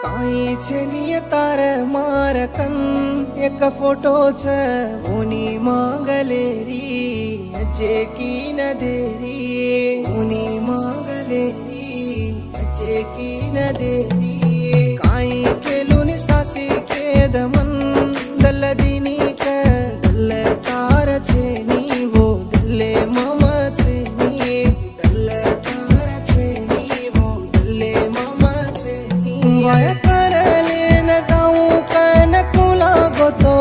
काई छे तारे मार कन एक फोटो छे ओनी मांगलेरी अजे की न देरी ओनी मांगलेरी अजे की न देरी काई केलुनी सासी के दमन दल दीनी के दल तार छे नी वो दल्ले मामा छे नी दल तार छे नी वो दल्ले मामा छे नी वाय कर ले न जाऊं कन कुला गोतो